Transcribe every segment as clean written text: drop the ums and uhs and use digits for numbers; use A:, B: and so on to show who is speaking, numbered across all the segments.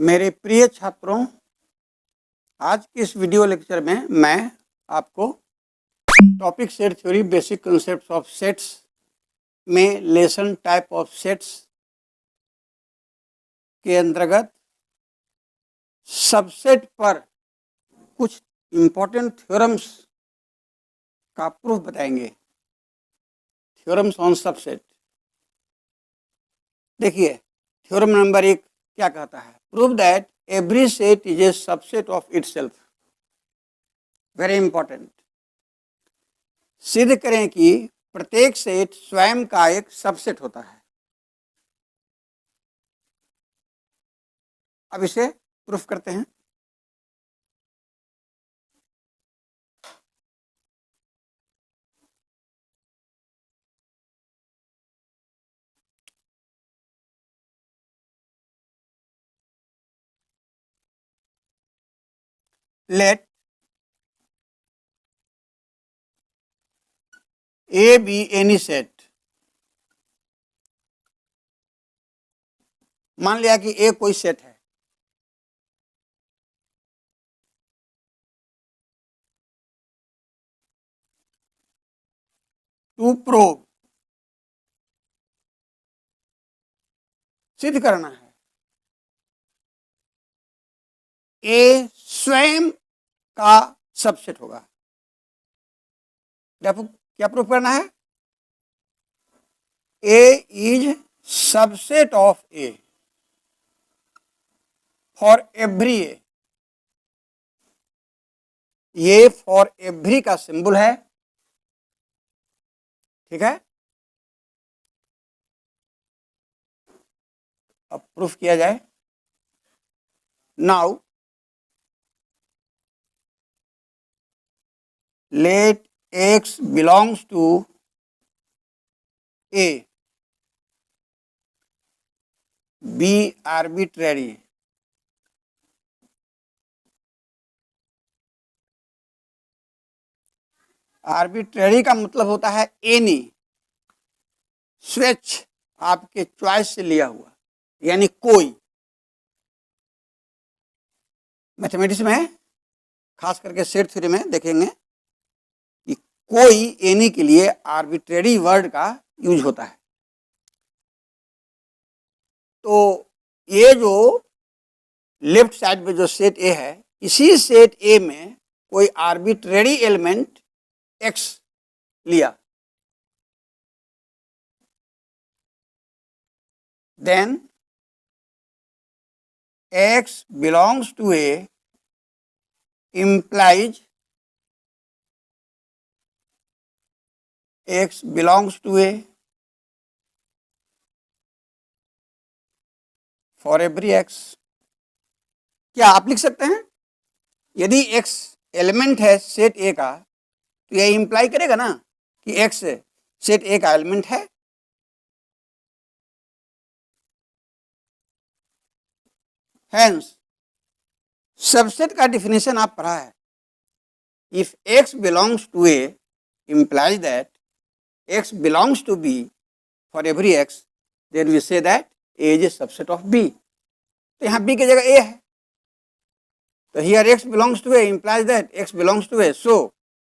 A: मेरे प्रिय छात्रों, आज के इस वीडियो लेक्चर में मैं आपको topic set theory basic concept of sets में लेसन टाइप ऑफ सेट्स के अंतर्गत सबसेट पर कुछ इम्पोर्टेंट थ्योरम्स का प्रूफ बताएंगे। Theorems on subset. देखिए, थ्योरम नंबर 1 क्या कहता है? Prove that every set is a subset of itself. Very important. सिद्ध करें कि प्रत्येक सेट स्वयं का एक सबसेट होता है। अब इसे प्रूफ करते हैं। Let A be any set. मान लिया कि ए कोई सेट है। टू प्रूव, सिद्ध करना है ए स्वयं का सबसेट होगा। क्या प्रूफ करना है? A is subset of A for every A. ये फॉर एवरी का सिंबल है, ठीक है। अब प्रूफ किया जाए। Now let x belongs to A be arbitrary. Arbitrary का मतलब होता है एनी, स्वेच्छ, आपके चॉइस से लिया हुआ, यानी कोई। मैथमेटिक्स में खास करके सेट थ्योरी में देखेंगे कि कोई एनी के लिए आर्बिट्रेरी वर्ड का यूज होता है। तो ये जो लेफ्ट साइड में जो सेट ए है, इसी सेट ए में कोई आर्बिट्रेरी एलिमेंट एक्स लिया, then x belongs to A implies x belongs to A for every x। क्या आप लिख सकते हैं? यदि x एलिमेंट है सेट A का, तो यह इंप्लाई करेगा ना कि x सेट A का एलिमेंट है। Hence, सबसेट का डिफिनेशन आप पढ़ा है। If x belongs to A implies that x belongs to B for every x, then we say that A is a subset of B। तो यहाँ B की जगह A है, तो here x belongs to A implies that x belongs to A, so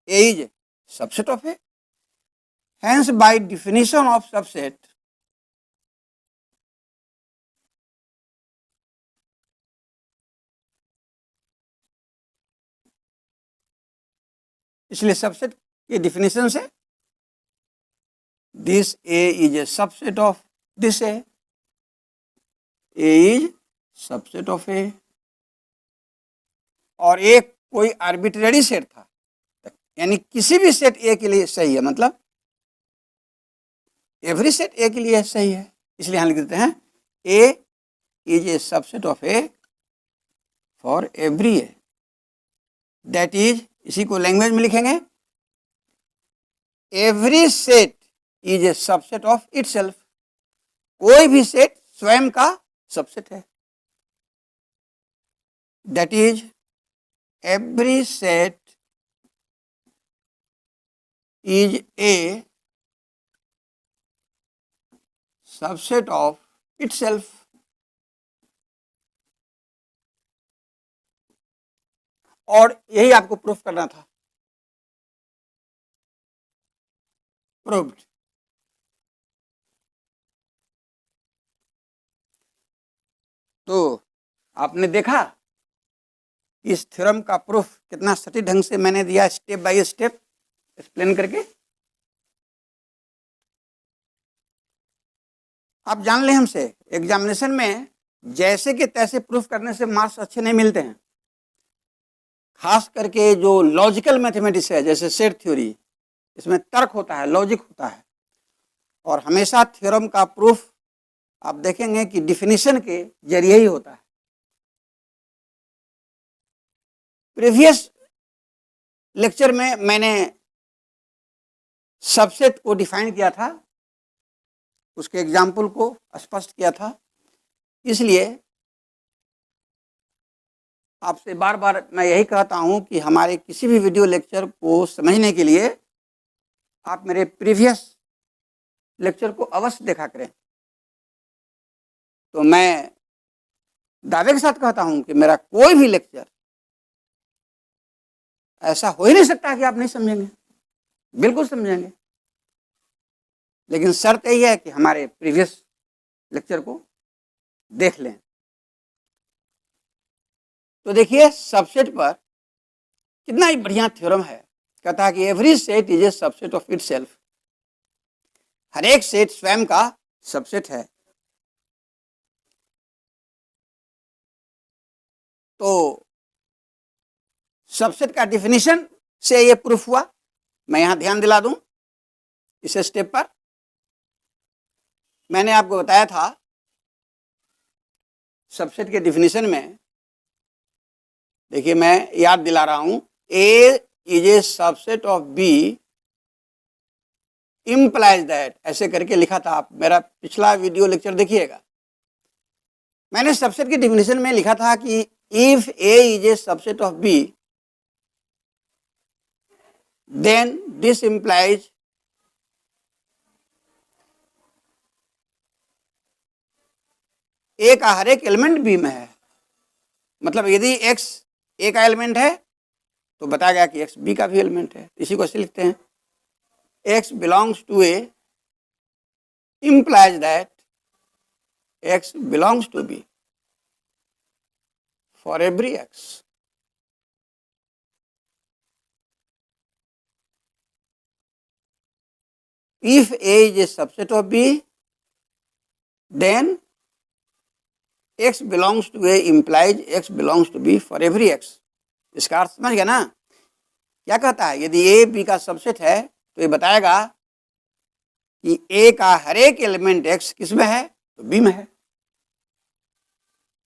A: A is subset of A। Hence, by definition of subset, इसलिए subset के definition से this A is a subset of this A is subset of A. और एक कोई arbitrary set था, यानी किसी भी सेट ए के लिए सही है, मतलब एवरी सेट ए के लिए सही है। इसलिए यहां लिख देते हैं A is a subset of A for every A. That is, इसी को लैंग्वेज में लिखेंगे, every set is a subset of itself. कोई भी सेट स्वयं का सबसेट है। That is every set is a subset of itself. और यही आपको प्रूफ करना था। प्रूव्ड। तो आपने देखा इस थ्योरम का प्रूफ कितना सटीक ढंग से मैंने दिया, स्टेप बाय स्टेप एक्सप्लेन करके। आप जान लें हमसे एग्जामिनेशन में जैसे कि तैसे प्रूफ करने से मार्क्स अच्छे नहीं मिलते हैं। खास करके जो लॉजिकल मैथमेटिक्स है जैसे सेट थ्योरी, इसमें तर्क होता है, लॉजिक होता है, और हमेशा थ्योरम का प्रूफ आप देखेंगे कि डिफिनीशन के जरिए ही होता है। प्रीवियस लेक्चर में मैंने सबसेट को डिफाइन किया था, उसके एग्जाम्पल को स्पष्ट किया था। इसलिए आपसे बार बार मैं यही कहता हूं कि हमारे किसी भी वीडियो लेक्चर को समझने के लिए आप मेरे प्रीवियस लेक्चर को अवश्य देखा करें। तो मैं दावे के साथ कहता हूं कि मेरा कोई भी लेक्चर ऐसा हो ही नहीं सकता कि आप नहीं समझेंगे, बिल्कुल समझेंगे। लेकिन शर्त यही है कि हमारे प्रीवियस लेक्चर को देख लें। तो देखिए सबसेट पर कितना ही बढ़िया थ्योरम है। कहता है कि every set is a subset of itself. हर एक सेट स्वयं का सबसेट है। तो सबसेट का डिफिनीशन से ये प्रूफ हुआ। मैं यहां ध्यान दिला दूं इस स्टेप पर। मैंने आपको बताया था सबसेट के डिफिनीशन में, देखिए मैं याद दिला रहा हूं, A is a subset of B implies that, ऐसे करके लिखा था। आप मेरा पिछला वीडियो लेक्चर देखिएगा। मैंने सबसेट के डिफिनीशन में लिखा था कि if A is a subset of B then this implies A का हर एक एलिमेंट बी में है। मतलब यदि एक्स ए का एलिमेंट है तो बताया गया कि एक्स बी का भी एलिमेंट है। इसी को ऐसे लिखते हैं, x belongs to A implies that x belongs to b for every x. If a is a subset of b, then x belongs to a implies x belongs to b for every x. इसका अर्थ समझ गया ना? क्या कहता है, यदि a b का subset है तो ये बताएगा कि a का हर एक एलिमेंट x किस में है, तो b में है।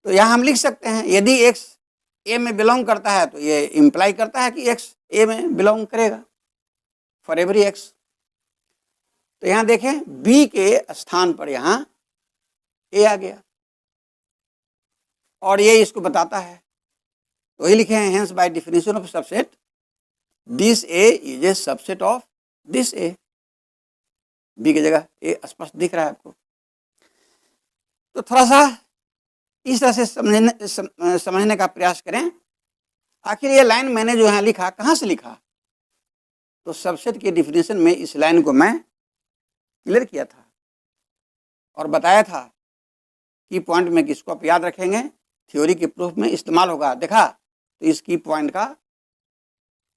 A: तो यहां हम लिख सकते हैं यदि x a में बिलोंग करता है तो ये इंप्लाई करता है कि x a में बिलोंग करेगा फॉर एवरी x। तो यहां देखें b के स्थान पर यहां a आ गया और ये इसको बताता है। तो वही लिखे हैं, hence by definition of subset this a is a subset of this a। b की जगह a स्पष्ट दिख रहा है आपको। तो थोड़ा सा इस तरह से समझने का प्रयास करें। आखिर ये लाइन मैंने जो यहाँ लिखा, कहाँ से लिखा, तो सबसेट के डिफिनेशन में इस लाइन को मैं क्लियर किया था और बताया था की पॉइंट में किसको आप याद रखेंगे, थ्योरी के प्रूफ में इस्तेमाल होगा। देखा तो इस की पॉइंट का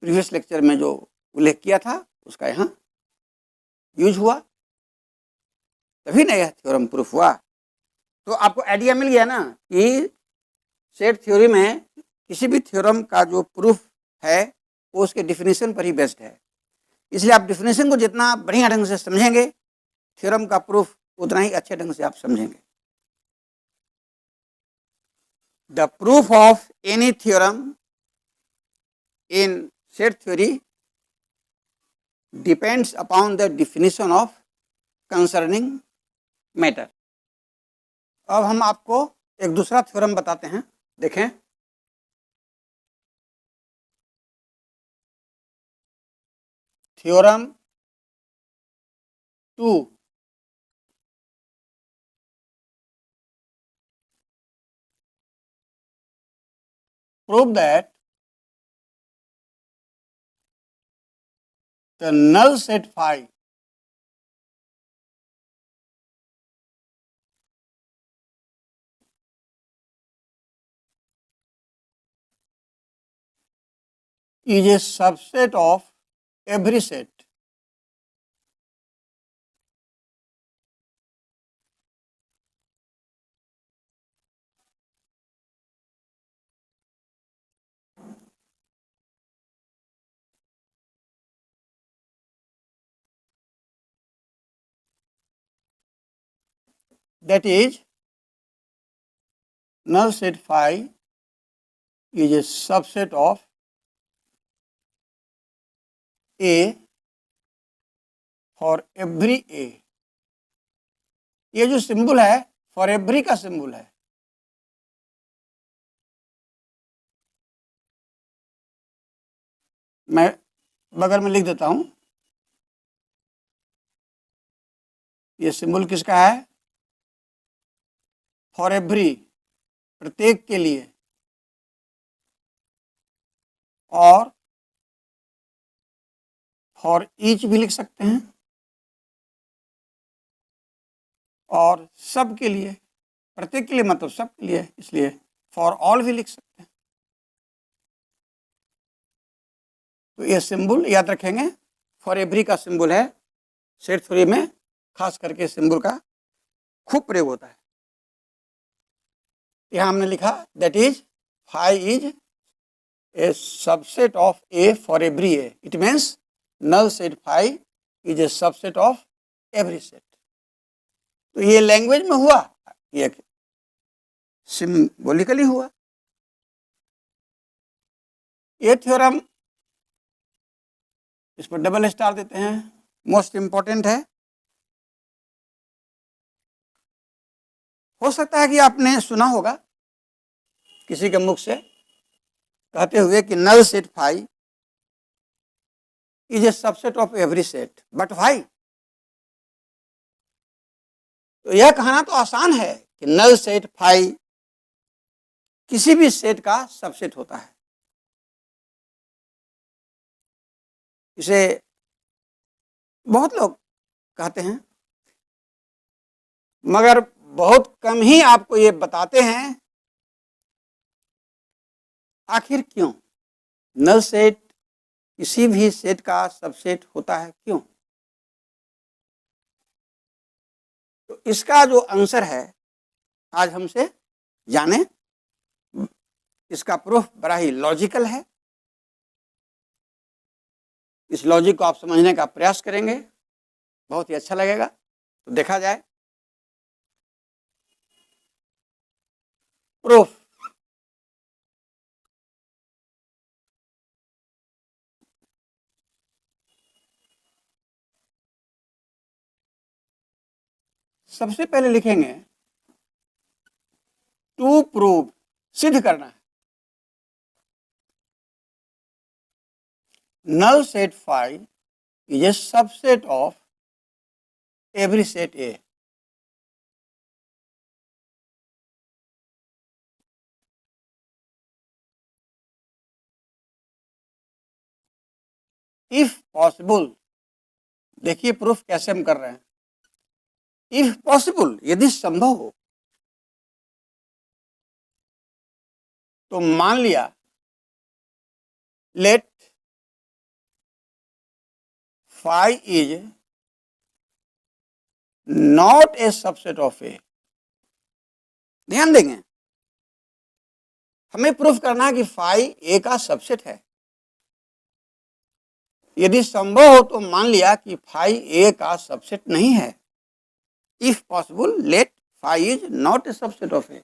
A: प्रीवियस लेक्चर में जो उल्लेख किया था उसका यहाँ यूज हुआ, तभी ना यह थ्योरम प्रूफ हुआ। तो आपको आइडिया मिल गया ना कि सेट थ्योरी में किसी भी थ्योरम का जो प्रूफ है वो उसके डिफिनेशन पर ही बेस्ड है। इसलिए आप डिफिनेशन को जितना बढ़िया ढंग से समझेंगे, थ्योरम का प्रूफ उतना ही अच्छे ढंग से आप समझेंगे। The proof of any theorem in set theory depends upon the definition of concerning matter. अब हम आपको एक दूसरा थ्योरम बताते हैं, देखें। Theorem 2, prove that the null set phi is a subset of every set that is null set phi is a subset of A for every A। ये जो सिंबल है फॉर एवरी का सिंबल है। मैं बगल में लिख देता हूं, ये सिंबल किसका है? फॉर एवरी, प्रत्येक के लिए, और फॉर ईच भी लिख सकते हैं, और सब के लिए, प्रत्येक के लिए मतलब सब के लिए, इसलिए फॉर ऑल भी लिख सकते हैं। तो ये सिंबल याद रखेंगे, फॉर एवरी का सिंबल है। सेट थ्योरी में खास करके सिंबल का खूब प्रयोग होता है। यहां हमने लिखा that is phi is a subset of A for every A. It means null set phi is a subset of every set। तो ये लैंग्वेज में हुआ, ये सिंबॉलिकली हुआ। ये थ्योरम, इस पर डबल स्टार देते हैं, मोस्ट इंपॉर्टेंट है। हो सकता है कि आपने सुना होगा किसी के मुख से कहते हुए कि null set phi is a subset of every set, but why? तो यह कहना तो आसान है कि नल सेट फाई किसी भी सेट का सबसेट होता है। इसे बहुत लोग कहते हैं, मगर बहुत कम ही आपको ये बताते हैं आखिर क्यों नल सेट किसी भी सेट का सबसेट होता है, क्यों? तो इसका जो आंसर है आज हमसे जाने। इसका प्रूफ बड़ा ही लॉजिकल है। इस लॉजिक को आप समझने का प्रयास करेंगे, बहुत ही अच्छा लगेगा। तो देखा जाए प्रूफ। सबसे पहले लिखेंगे टू प्रूव, सिद्ध करना है। null set phi is a subset of every set A। If possible, देखिए प्रूफ कैसे हम कर रहे हैं। इफ पॉसिबल, यदि संभव हो, तो मान लिया late phi is not a subset of A। ध्यान देंगे, हमें प्रूफ करना है कि phi A का सबसेट है। यदि संभव हो तो मान लिया कि phi A का सबसेट नहीं है। If possible let phi is not a subset of A।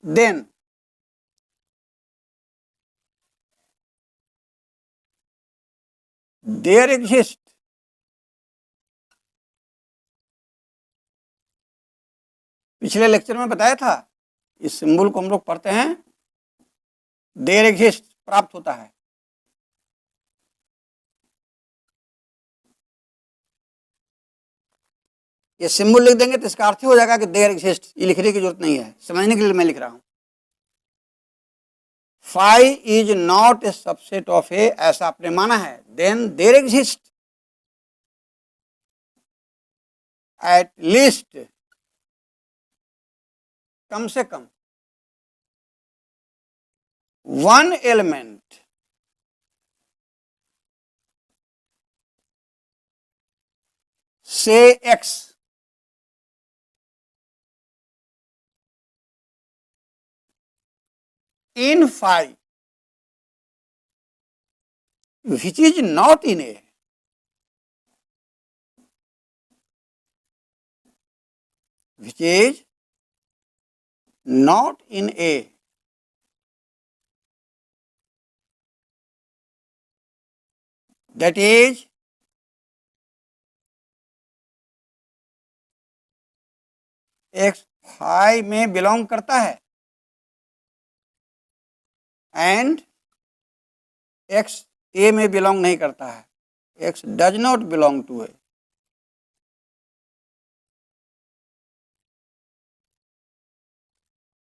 A: then there exist पिछले लेक्चर में बताया था, इस सिंबल को हम लोग पढ़ते हैं, देयर एग्जिस्ट प्राप्त होता है। ये सिंबल लिख देंगे तो इसका अर्थ हो जाएगा कि देयर एग्जिस्ट। ये लिखने की जरूरत नहीं है, समझने के लिए मैं लिख रहा हूं। Phi is not a subset of A, ऐसा आपने माना है, then there exist at least, कम से कम वन एलिमेंट से x in phi which is not in A, which is not in A, that is x phi में belong करता है एंड x A में बिलोंग नहीं करता है, x does not belong to A।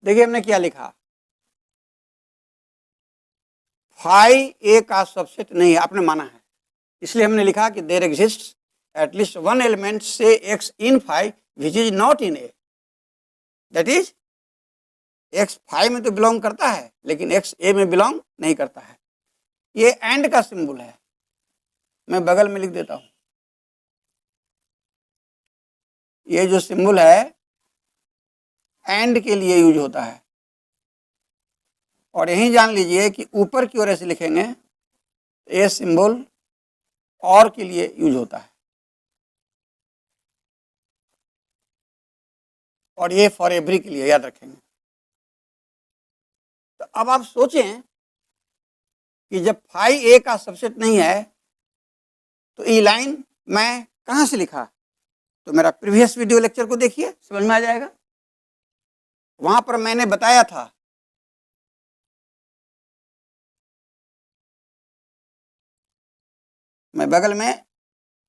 A: देखिए हमने क्या लिखा, फाई A का सबसेट नहीं है, आपने माना है, इसलिए हमने लिखा कि there exist at least one element से x in phi which is not in A, that is x phi में तो बिलोंग करता है लेकिन x A में बिलोंग नहीं करता है। ये एंड का सिंबल है, मैं बगल में लिख देता हूं, ये जो सिंबल है एंड के लिए यूज होता है, और यही जान लीजिए कि ऊपर की ओर ऐसे लिखेंगे ये सिंबल और के लिए यूज होता है, और ये फॉर एवरी के लिए, याद रखेंगे। तो अब आप सोचें कि जब फाई ए का सबसेट नहीं है तो ये लाइन मैं कहां से लिखा, तो मेरा प्रीवियस वीडियो लेक्चर को देखिए, समझ में आ जाएगा। वहां पर मैंने बताया था मैं बगल में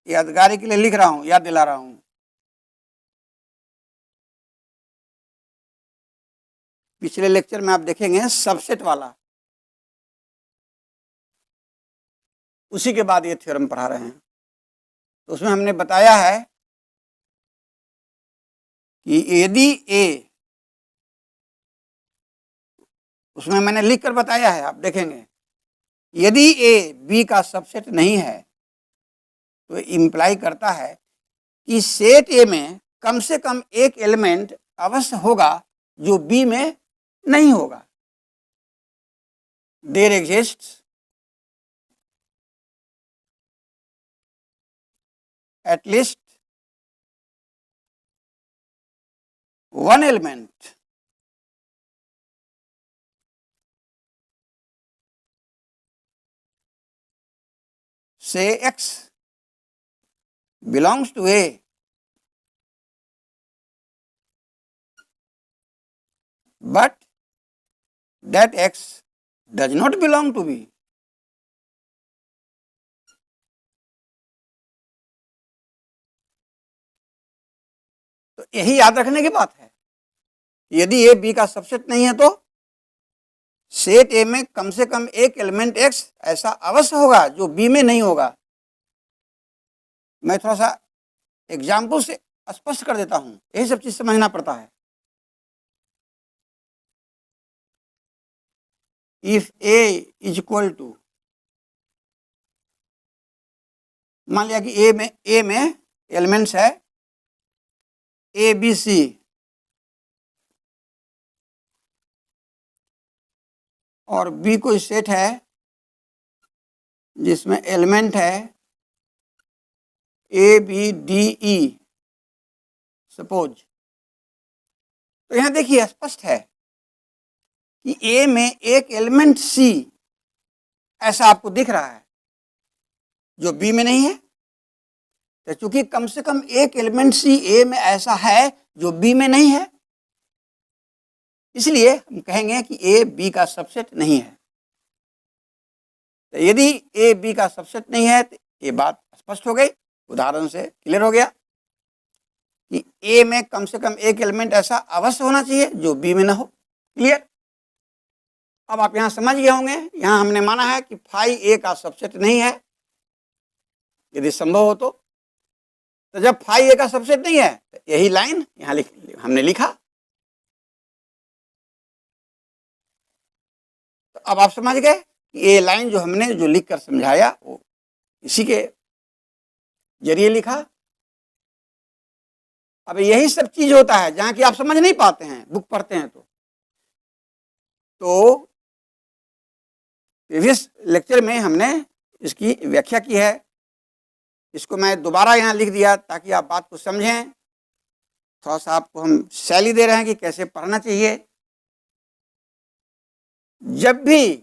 A: यादगारी के लिए लिख रहा हूं, याद दिला रहा हूं, पिछले लेक्चर में आप देखेंगे सबसेट वाला, उसी के बाद ये थ्योरम पढ़ा रहे हैं। तो उसमें हमने बताया है कि यदि ए, उसमें मैंने लिख कर बताया है, आप देखेंगे, यदि ए बी का सबसेट नहीं है तो इम्प्लाई करता है कि सेट ए में कम से कम एक एलिमेंट अवश्य होगा जो बी में नहीं होगा। There exists at least one element say x belongs to A, but that x does not belong to B। तो यही याद रखने की बात है, यदि ए बी का सबसेट नहीं है तो सेट ए में कम से कम एक एलिमेंट एक्स ऐसा अवश्य होगा जो बी में नहीं होगा। मैं थोड़ा सा एग्जाम्पल से स्पष्ट कर देता हूं, यही सब चीज समझना पड़ता है। If A is equal to, मान लिया कि ए में एलिमेंट्स है ए बी सी, और बी कोई सेट है जिसमें एलिमेंट है A B D E suppose. तो यहां देखिए स्पष्ट है कि ए में एक एलिमेंट सी ऐसा आपको दिख रहा है जो बी में नहीं है, तो चूंकि कम से कम एक एलिमेंट सी ए में ऐसा है जो बी में नहीं है, इसलिए हम कहेंगे कि ए बी का सबसेट नहीं है। तो यदि ए बी का सबसेट नहीं है तो ये बात स्पष्ट हो गई, उदाहरण से क्लियर हो गया कि ए में कम से कम एक एलिमेंट ऐसा अवश्य होना चाहिए जो बी में ना हो। क्लियर। अब आप यहां समझ गए होंगे, यहां हमने माना है कि फाई ए का सबसेट नहीं है, यदि संभव हो तो जब फाई ए का सबसेट नहीं है तो यही लाइन यहां हमने लिखा। तो अब आप समझ गए कि ये लाइन जो हमने जो लिख कर समझाया वो इसी के जरिए लिखा। अब यही सब चीज होता है जहां कि आप समझ नहीं पाते हैं बुक पढ़ते हैं तो प्रीवियस लेक्चर में हमने इसकी व्याख्या की है। इसको मैं दोबारा यहाँ लिख दिया ताकि आप बात को समझें। थोड़ा सा आपको हम शैली दे रहे हैं कि कैसे पढ़ना चाहिए। जब भी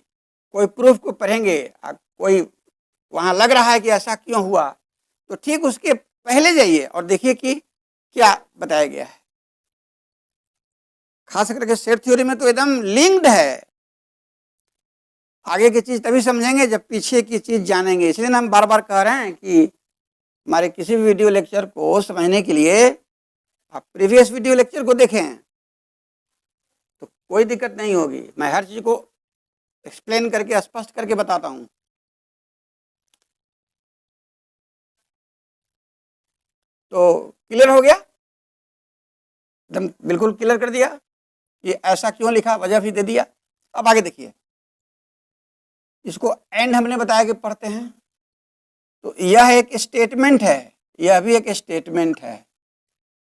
A: कोई प्रूफ को पढ़ेंगे, कोई वहां लग रहा है कि ऐसा क्यों हुआ, तो ठीक उसके पहले जाइए और देखिए कि क्या बताया गया है। खास करके सेट थ्योरी में तो एकदम लिंक्ड है। आगे की चीज तभी समझेंगे जब पीछे की चीज जानेंगे। इसलिए हम बार बार कह रहे हैं कि हमारे किसी भी वीडियो लेक्चर को समझने के लिए आप प्रीवियस वीडियो लेक्चर को देखें तो कोई दिक्कत नहीं होगी। मैं हर चीज को एक्सप्लेन करके स्पष्ट करके बताता हूं। तो क्लियर हो गया, एकदम बिल्कुल क्लियर कर दिया कि ऐसा क्यों लिखा, वजह भी दे दिया। अब आगे देखिए, इसको एंड हमने बताया कि पढ़ते हैं। तो यह एक स्टेटमेंट है, यह भी एक स्टेटमेंट है।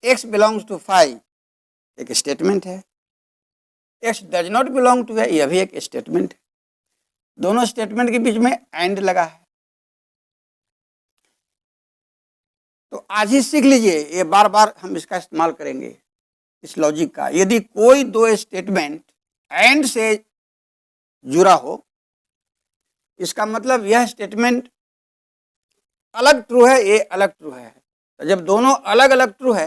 A: x बिलोंग्स टू फाई एक स्टेटमेंट है, x does not belong to है यह भी एक स्टेटमेंट है। दोनों स्टेटमेंट के बीच में एंड लगा है। तो आज ही सीख लीजिए, ये बार बार हम इसका इस्तेमाल करेंगे इस लॉजिक का। यदि कोई दो स्टेटमेंट एंड से जुड़ा हो, इसका मतलब यह स्टेटमेंट अलग ट्रू है, ये अलग ट्रू है। तो जब दोनों अलग अलग ट्रू है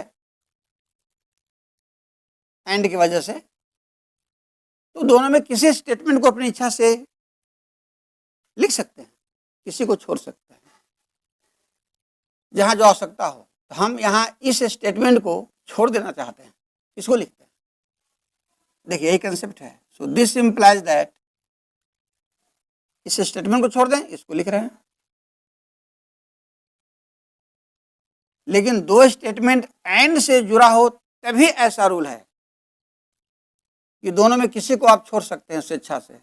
A: एंड की वजह से, तो दोनों में किसी स्टेटमेंट को अपनी इच्छा से लिख सकते हैं, किसी को छोड़ सकते हैं जहां जो आवश्यकता हो। तो हम यहां इस स्टेटमेंट को छोड़ देना चाहते हैं, इसको लिखते हैं। देखिए यही कंसेप्ट है। सो दिस इंप्लाइज दैट, इस स्टेटमेंट को छोड़ दें, इसको लिख रहे हैं। लेकिन दो स्टेटमेंट एंड से जुड़ा हो तभी ऐसा रूल है कि दोनों में किसी को आप छोड़ सकते हैं स्वेच्छा से,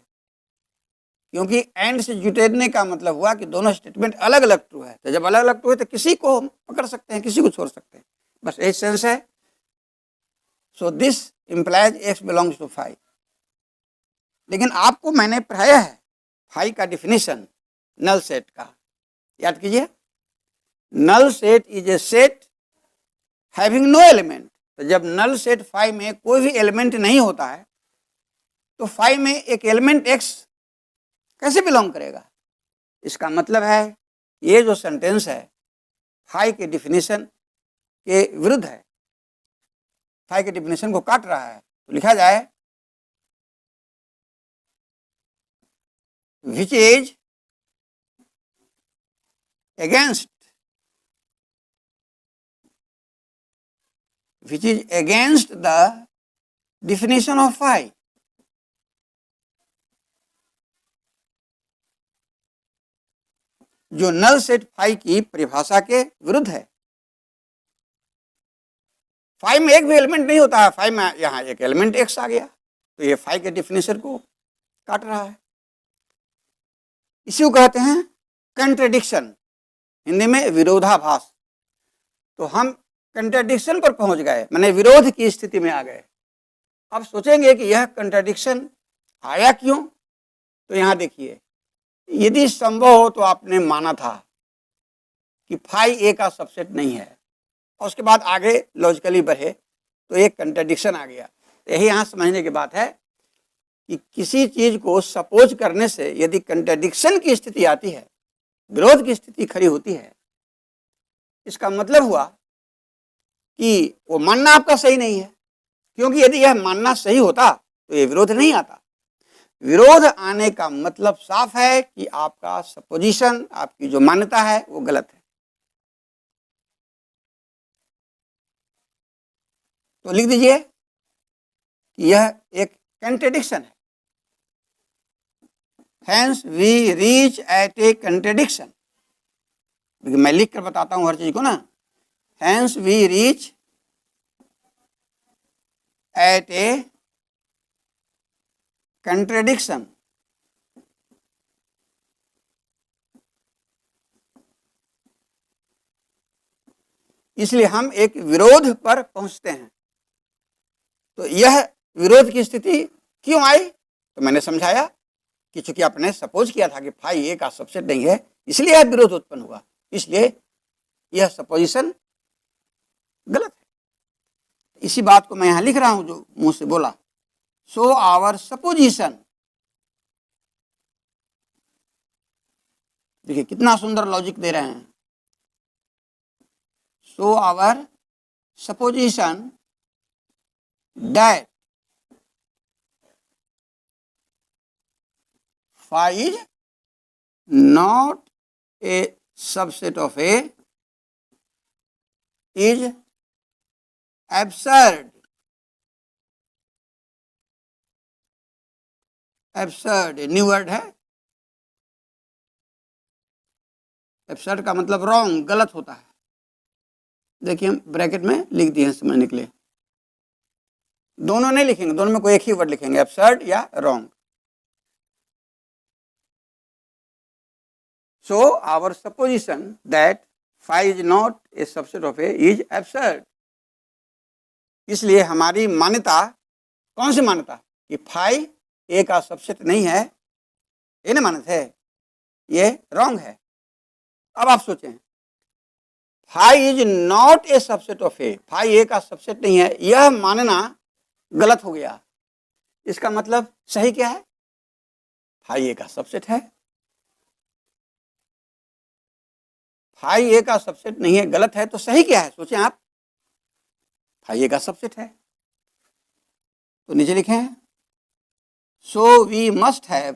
A: क्योंकि एंड से जुड़ने का मतलब हुआ कि दोनों स्टेटमेंट अलग अलग ट्रू है। तो जब अलग अलग ट्रू है तो किसी को पकड़ सकते हैं, किसी को छोड़ सकते हैं, बस यही सेंस है। So this implies x belongs to phi. लेकिन आपको मैंने पढ़ाया है फाई का डिफिनीशन नल सेट का, याद कीजिए। Null set is a set having no element. तो जब नल सेट फाई में कोई भी एलिमेंट नहीं होता है तो फाई में एक एलिमेंट एक्स कैसे बिलोंग करेगा। इसका मतलब है ये जो सेंटेंस है फाई के डिफिनीशन के विरुद्ध है, फाई के डिफिनीशन को काट रहा है। तो लिखा जाए which is against the definition of phi। जो नल सेट फाई की परिभाषा के विरुद्ध है। फाई में एक भी एलिमेंट नहीं होता है, फाई में यहां एक एलिमेंट एक्स आ गया, तो ये फाई के डिफिनेशन को काट रहा है। इसी को कहते हैं कंट्रडिक्शन, हिंदी में विरोधाभास। तो हम कंट्रडिक्शन पर पहुंच गए, माने विरोध की स्थिति में आ गए। अब सोचेंगे कि यह कंट्रडिक्शन आया क्यों। तो यहां देखिए, यदि संभव हो तो आपने माना था कि फाई ए का सबसेट नहीं है, और उसके बाद आगे लॉजिकली बढ़े तो एक कंट्रडिक्शन आ गया। यही यहाँ समझने की बात है कि किसी चीज को सपोज करने से यदि कंट्रडिक्शन की स्थिति आती है, विरोध की स्थिति खड़ी होती है, इसका मतलब हुआ कि वो मानना आपका सही नहीं है। क्योंकि यदि यह मानना सही होता तो ये विरोध नहीं आता। विरोध आने का मतलब साफ है कि आपका सपोजिशन, आपकी जो मान्यता है वो गलत है। तो लिख दीजिए कि यह एक कंट्रडिक्शन है। Hence we reach at a contradiction. मैं लिख कर बताता हूं हर चीज को ना. Hence we reach at a contradiction. इसलिए हम एक विरोध पर पहुंचते हैं. तो यह विरोध की स्थिति क्यों आई? तो मैंने समझाया कि चूंकि आपने सपोज किया था कि फाई ए का सबसेट नहीं है, इसलिए यह विरोध उत्पन्न हुआ. इसलिए यह सपोजिशन गलत है. इसी बात को मैं यहां लिख रहा हूं जो मुंह से बोला. सो आवर सपोजिशन, देखिए कितना सुंदर लॉजिक दे रहे हैं. So our supposition that phi is not a subset of A is absurd. Absurd new word है. absurd का मतलब रॉन्ग, गलत होता है. देखिए हम ब्रैकेट में लिख दिए हैं समझने के लिए. दोनों नहीं लिखेंगे, दोनों में कोई एक ही वर्ड लिखेंगे, absurd या wrong. So our supposition that phi is not a subset of A is absurd. इसलिए हमारी मान्यता, कौन सी मान्यता? कि phi A का सबसेट नहीं है, ये नहीं मान्यता है, ये रॉन्ग है. अब आप सोचें, phi is not a subset of A, phi A का सबसेट नहीं है, यह मानना गलत हो गया. इसका मतलब सही क्या है? phi A का सबसेट है. phi A का सबसेट नहीं है, गलत है, तो सही क्या है? सोचें आप. phi A का सबसेट है. तो नीचे लिखें, so we must have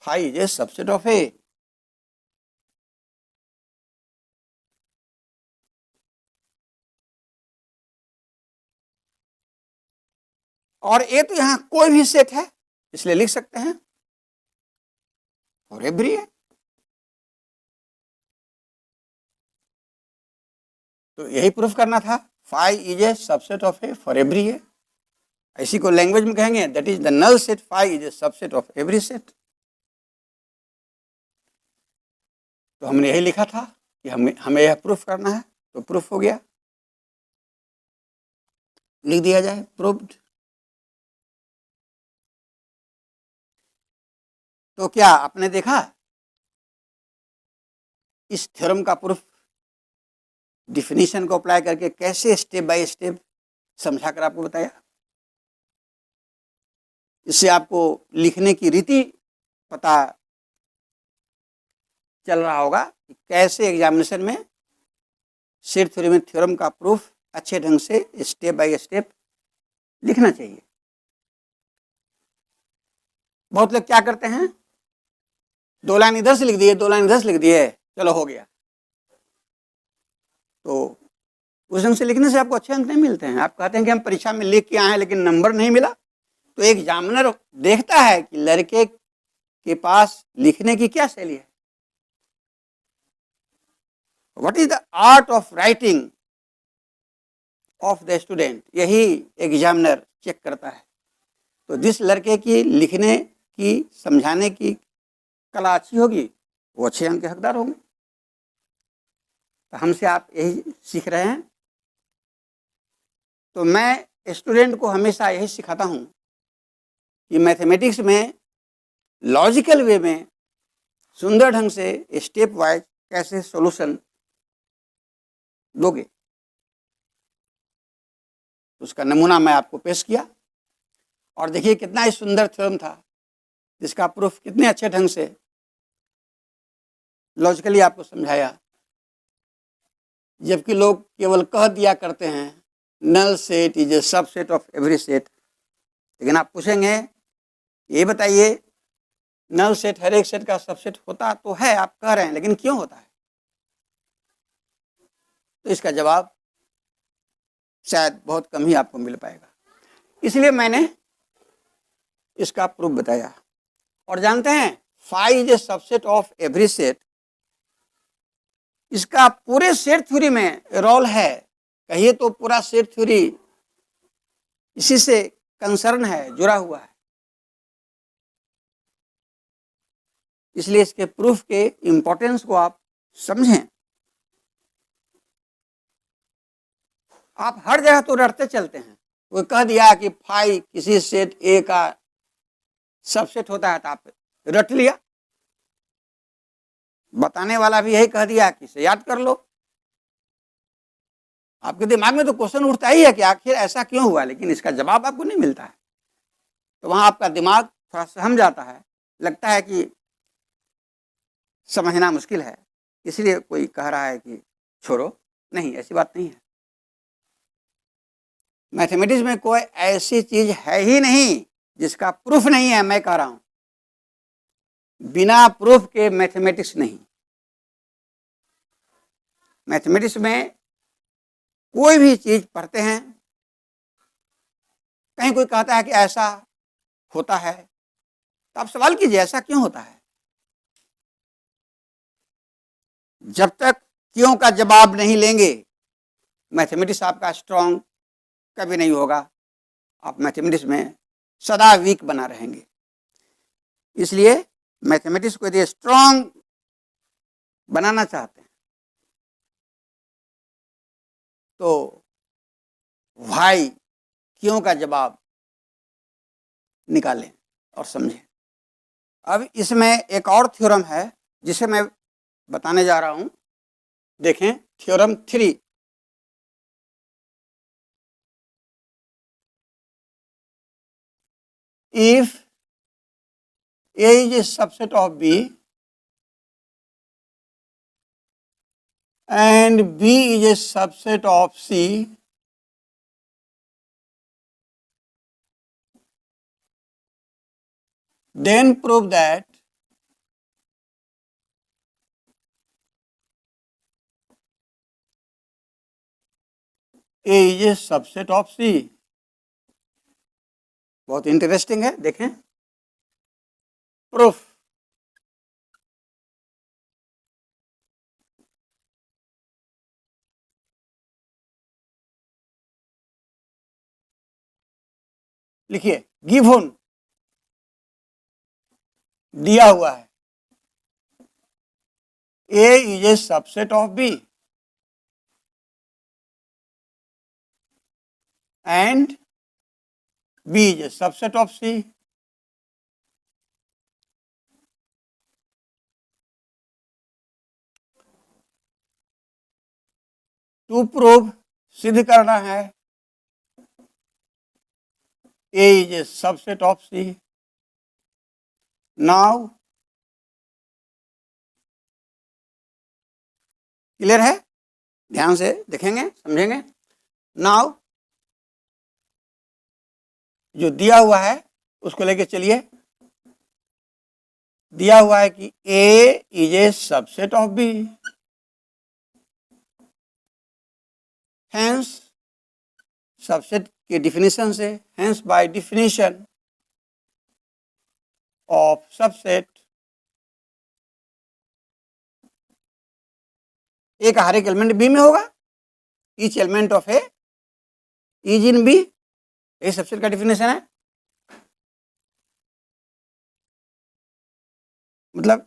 A: phi is a subset of A. और ए तो यहां कोई भी सेट है, इसलिए लिख सकते हैं फॉर एवरी ए. तो यही प्रूफ करना था, phi is a subset of A for every A. इसी को लैंग्वेज में कहेंगे, that is the null set phi is a subset of every set. तो हमने यही लिखा था कि हमें यह प्रूफ करना है, तो प्रूफ हो गया. लिख दिया जाए, प्रूव्ड. तो क्या आपने देखा इस थ्योरम का प्रूफ डिफिनीशन को अप्लाई करके कैसे स्टेप बाय स्टेप समझा कर आपको बताया. इससे आपको लिखने की रीति पता चल रहा होगा कि कैसे एग्जामिनेशन में सेट थ्योरी में थ्योरम का प्रूफ अच्छे ढंग से स्टेप बाय स्टेप लिखना चाहिए. बहुत लोग क्या करते हैं, 2 लाइन इधर से लिख दिए, 2 लाइन इधर से लिख दिए, चलो हो गया. तो उस ढंग से लिखने से आपको अच्छे अंक नहीं मिलते हैं. आप कहते हैं कि हम परीक्षा में लिख के आए हैं लेकिन नंबर नहीं मिला. तो एक एग्जामिनर देखता है कि लड़के के पास लिखने की क्या शैली है. What is the art of writing of the student, यही एग्जामिनर चेक करता है. तो जिस लड़के की लिखने की, समझाने की कला अच्छी होगी, वो अच्छे अंक के हकदार होंगे. तो हमसे आप यही सीख रहे हैं. तो मैं स्टूडेंट को हमेशा यही सिखाता हूँ कि मैथमेटिक्स में लॉजिकल वे में सुंदर ढंग से स्टेप वाइज कैसे सॉल्यूशन दोगे. उसका नमूना मैं आपको पेश किया. और देखिए कितना ही सुंदर थ्योरम था, जिसका प्रूफ कितने अच्छे ढंग से लॉजिकली आपको समझाया. जबकि लोग केवल कह दिया करते हैं null set is a subset of every set. लेकिन आप पूछेंगे, ये बताइए नल सेट हर एक सेट का सबसेट होता तो है, आप कह रहे हैं, लेकिन क्यों होता है? तो इसका जवाब शायद बहुत कम ही आपको मिल पाएगा। इसलिए मैंने इसका प्रूफ बताया। और जानते हैं phi is a subset of every set, इसका पूरे सेट थ्योरी में रोल है, कहिए तो पूरा सेट थ्योरी इसी से कंसर्न है, जुड़ा हुआ है। इसलिए इसके प्रूफ के इंपॉर्टेंस को आप समझें। आप हर जगह तो रटते चलते हैं, वो कह दिया कि फाई किसी सेट ए का सबसेट होता है तो आप रट लिया, बताने वाला भी यही कह दिया कि इसे याद कर लो। आपके दिमाग में तो क्वेश्चन उठता ही है कि आखिर ऐसा क्यों हुआ, लेकिन इसका जवाब आपको नहीं मिलता है। तो वहां आपका दिमाग थोड़ा सहम जाता है, लगता है कि समझना मुश्किल है, इसलिए कोई कह रहा है कि छोड़ो। नहीं, ऐसी बात नहीं है। मैथमेटिक्स में कोई ऐसी चीज है ही नहीं जिसका प्रूफ नहीं है। मैं कह रहा हूं बिना प्रूफ के मैथमेटिक्स नहीं। मैथमेटिक्स में कोई भी चीज पढ़ते हैं, कहीं कोई कहता है कि ऐसा होता है, तो आप सवाल कीजिए ऐसा क्यों होता है। जब तक क्यों का जवाब नहीं लेंगे, मैथमेटिक्स आपका स्ट्रांग कभी नहीं होगा। आप मैथमेटिक्स में सदा वीक बना रहेंगे। इसलिए मैथमेटिक्स को यदि स्ट्रांग बनाना चाहते हैं तो भाई क्यों का जवाब निकालें और समझें। अब इसमें एक और थ्योरम है जिसे मैं बताने जा रहा हूं। देखें theorem 3। If A is a subset of B and B is a subset of C, then prove that A is a subset of C। बहुत इंटरेस्टिंग है, देखें प्रूफ। लिखिए गिवन दिया हुआ है A is a subset of B and B is a subset of C। To prove सिद्ध करना है A is a subset of C। Now clear है, ध्यान से देखेंगे समझेंगे। नाउ जो दिया हुआ है उसको लेके चलिए। दिया हुआ है कि A is a subset of B, hence subset के डिफिनेशन से, hence by definition of subset A का हर एक एलिमेंट B में होगा। Each element of A is in B, ये सबसेट का डिफिनेशन है। मतलब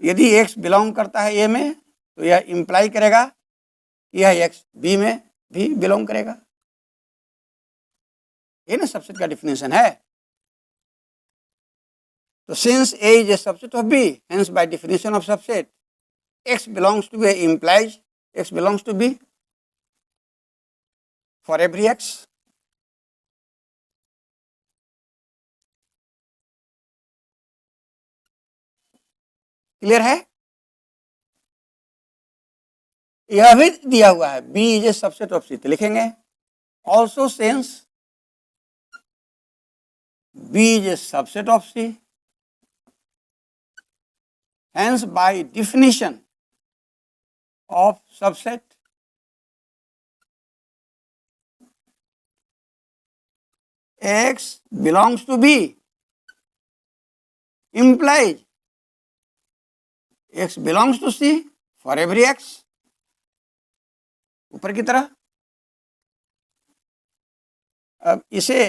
A: यदि x बिलोंग करता है A में तो यह इंप्लाई करेगा कि यह x B में भी बिलोंग करेगा। ये ना सबसेट का डिफिनेशन है। तो since A is a subset of B, hence by definition of subset x belongs to A implies x belongs to B for every x। Clear है। यह भी दिया हुआ है B is a subset of C, तो लिखेंगे also since B is a subset of C, hence by definition of subset x belongs to B implies x belongs to C for every x। ऊपर की तरह। अब इसे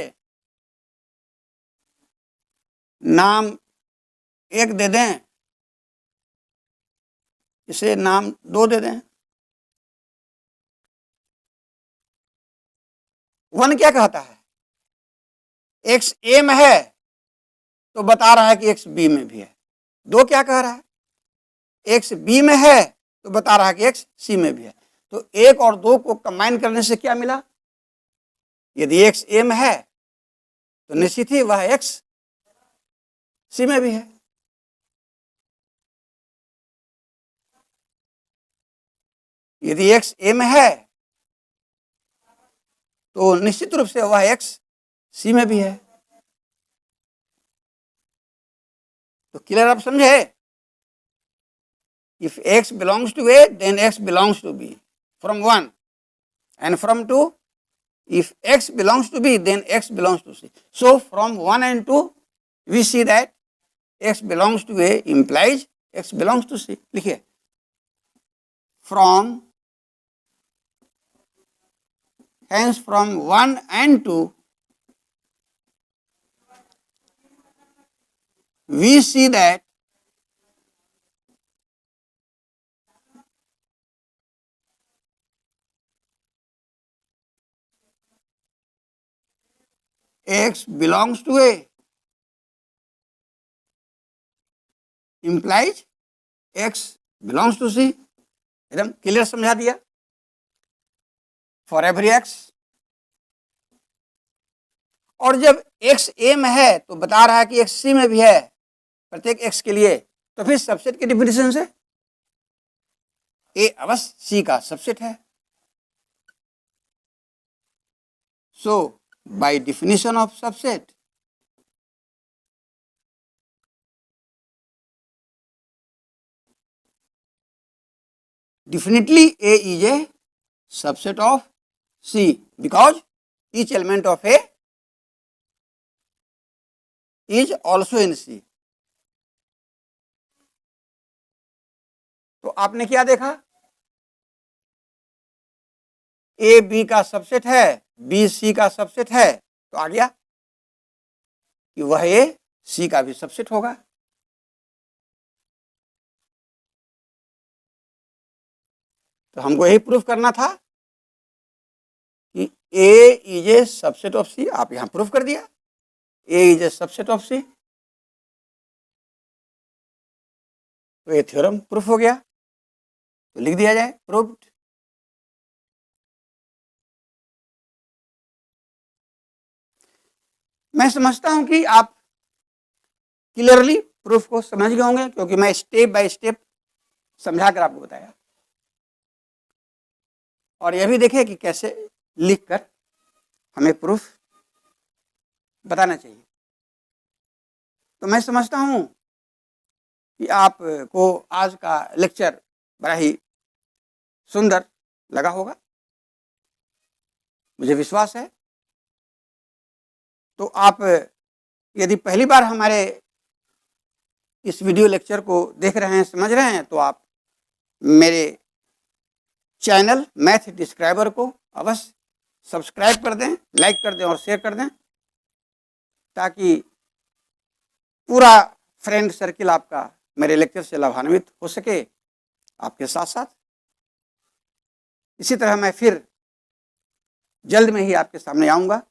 A: नाम एक दे दें, इसे नाम 2 दे दें। 1 क्या कहता है? x A में है तो बता रहा है कि x B में भी है। 2 क्या कह रहा है? x B में है तो बता रहा है कि x C में भी है। तो 1 और 2 को कंबाइन करने से क्या मिला? यदि x A में है तो निश्चित ही वह x C में भी है। यदि x A में है तो निश्चित रूप से वह x C में भी है। तो क्लियर आप समझे? If x belongs to A, then x belongs to B from 1, and from 2, if x belongs to B, then x belongs to C. So from 1 and 2, we see that x belongs to A implies x belongs to C. लिखिए, from, hence from 1 and 2, we see that x belongs to A implies x belongs to C। एकदम clear समझा दिया। For every x, और जब x A में है तो बता रहा है कि x C में भी है प्रत्येक x के लिए, तो फिर सबसेट की डिफिनेशन से A अवश्य C का सबसेट है। सो by definition of subset, definitely A is a subset of C because each element of A is also in C। तो आपने क्या देखा? A B का सबसेट है, B C का सबसेट है, तो आ गया कि वह A C का भी सबसेट होगा। तो हमको यही प्रूफ करना था कि A is a subset of C। आप यहां प्रूफ कर दिया A is a subset of C। तो ये थ्योरम प्रूफ हो गया, तो लिख दिया जाए प्रूव्ड। मैं समझता हूं कि आप क्लियरली प्रूफ को समझ गए होंगे, क्योंकि मैं स्टेप बाय स्टेप समझा कर आपको बताया। और यह भी देखें कि कैसे लिखकर हमें प्रूफ बताना चाहिए। तो मैं समझता हूं कि आपको आज का लेक्चर बड़ा ही सुंदर लगा होगा, मुझे विश्वास है। तो आप यदि पहली बार हमारे इस वीडियो लेक्चर को देख रहे हैं, समझ रहे हैं, तो आप मेरे चैनल मैथ डिस्क्राइबर को अवश्य सब्सक्राइब कर दें, लाइक कर दें और शेयर कर दें, ताकि पूरा फ्रेंड सर्किल आपका मेरे लेक्चर से लाभान्वित हो सके आपके साथ साथ। इसी तरह मैं फिर जल्द में ही आपके सामने आऊँगा।